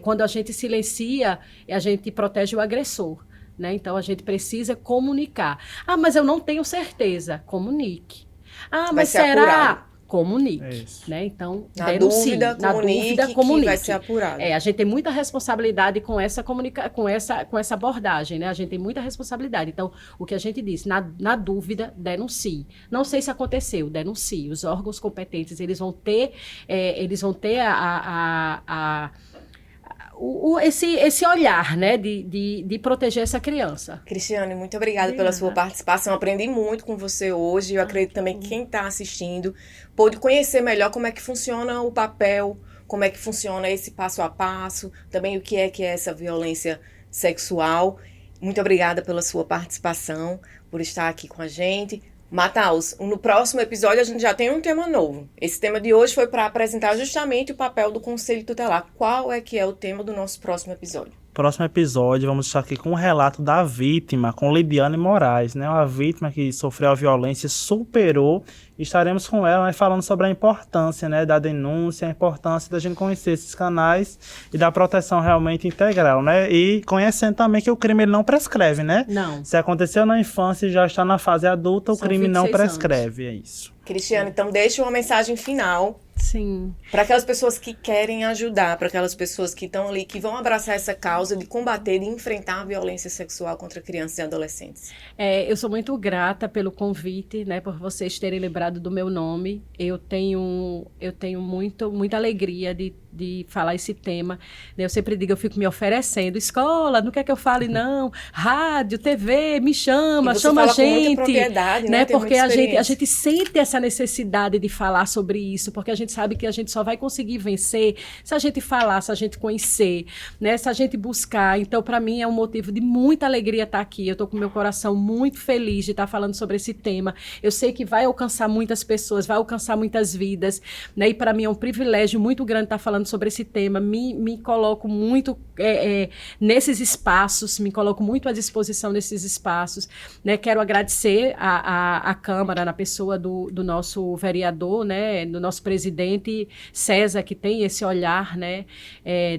quando a gente silencia, a gente protege o agressor. Né? Então, a gente precisa comunicar. Ah, mas eu não tenho certeza. Comunique. Ah, mas será? Apurado. Comunique. Né? Então, denuncie. Na dúvida, comunique. Que vai ser apurado. A gente tem muita responsabilidade com essa abordagem. Né? A gente tem muita responsabilidade. Então, o que a gente disse, na dúvida, denuncie. Não sei se aconteceu, denuncie. Os órgãos competentes, eles vão ter esse olhar, né, de proteger essa criança. Cristiane, muito obrigada pela sua participação. Aprendi muito com você hoje. Eu acredito também que quem está assistindo pôde conhecer melhor como é que funciona o papel, como é que funciona esse passo a passo, também o que é essa violência sexual. Muito obrigada pela sua participação, por estar aqui com a gente. Matheus, no próximo episódio a gente já tem um tema novo. Esse tema de hoje foi para apresentar justamente o papel do Conselho Tutelar. Qual é que é o tema do nosso próximo episódio? Próximo episódio, vamos estar aqui com um relato da vítima, com Lidiane Moraes, né? Uma vítima que sofreu a violência, superou. Estaremos com ela, né, falando sobre a importância, né, da denúncia, a importância da gente conhecer esses canais e da proteção realmente integral, né? E conhecendo também que o crime ele não prescreve, né? Não. Se aconteceu na infância e já está na fase adulta, o crime não prescreve, é isso. Cristiane, então deixa uma mensagem final. Sim. Para aquelas pessoas que querem ajudar, para aquelas pessoas que estão ali, que vão abraçar essa causa de combater, de enfrentar a violência sexual contra crianças e adolescentes. Eu sou muito grata pelo convite, né, por vocês terem lembrado do meu nome. Eu tenho muita alegria de falar esse tema. Eu sempre digo, eu fico me oferecendo. Escola, não quer que eu fale, não. Rádio, TV, me chama, chama a gente. Com muita propriedade, né? Porque a gente sente essa necessidade de falar sobre isso, porque a gente sabe que a gente só vai conseguir vencer se a gente falar, se a gente conhecer, né? Se a gente buscar. Então, para mim, é um motivo de muita alegria estar aqui. Eu estou com meu coração muito feliz de estar falando sobre esse tema. Eu sei que vai alcançar muitas pessoas, vai alcançar muitas vidas, né? E para mim é um privilégio muito grande estar falando sobre esse tema. Me coloco muito nesses espaços, me coloco muito à disposição desses espaços, né? Quero agradecer a Câmara, na pessoa do nosso vereador, né? Do nosso presidente César, que tem esse olhar, né?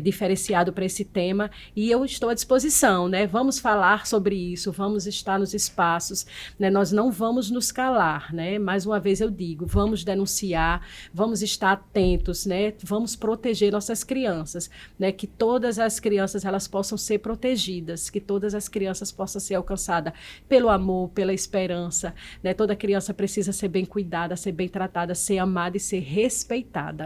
Diferenciado para esse tema, e eu estou à disposição, né? Vamos falar sobre isso, vamos estar nos espaços, né? Nós não vamos nos calar, né? Mais uma vez eu digo, vamos denunciar, vamos estar atentos, né? Vamos proteger nossas crianças, né? Que todas as crianças elas possam ser protegidas, que todas as crianças possam ser alcançadas pelo amor, pela esperança, né? Toda criança precisa ser bem cuidada, ser bem tratada, ser amada e ser respeitada.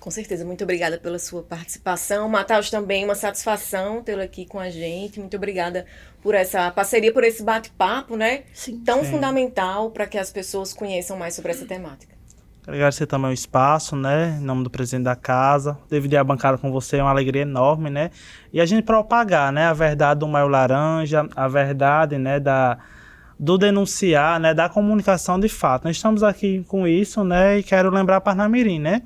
Com certeza, muito obrigada pela sua participação. Matheus, também uma satisfação tê-lo aqui com a gente. Muito obrigada por essa parceria, por esse bate-papo, né? Sim. Tão fundamental para que as pessoas conheçam mais sobre essa temática. Quero agradecer também o espaço, né, em nome do presidente da casa. Dividir a bancada com você é uma alegria enorme, né? E a gente propagar, né, a verdade do Maio Laranja, a verdade, né, do denunciar, né, da comunicação de fato. Nós estamos aqui com isso, né, e quero lembrar a Parnamirim, né?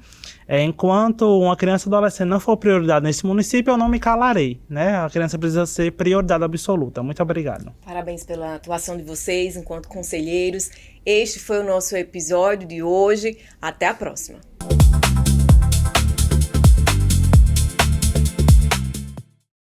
Enquanto uma criança e adolescente não for prioridade nesse município, eu não me calarei, né? A criança precisa ser prioridade absoluta. Muito obrigado. Parabéns pela atuação de vocês enquanto conselheiros. Este foi o nosso episódio de hoje. Até a próxima.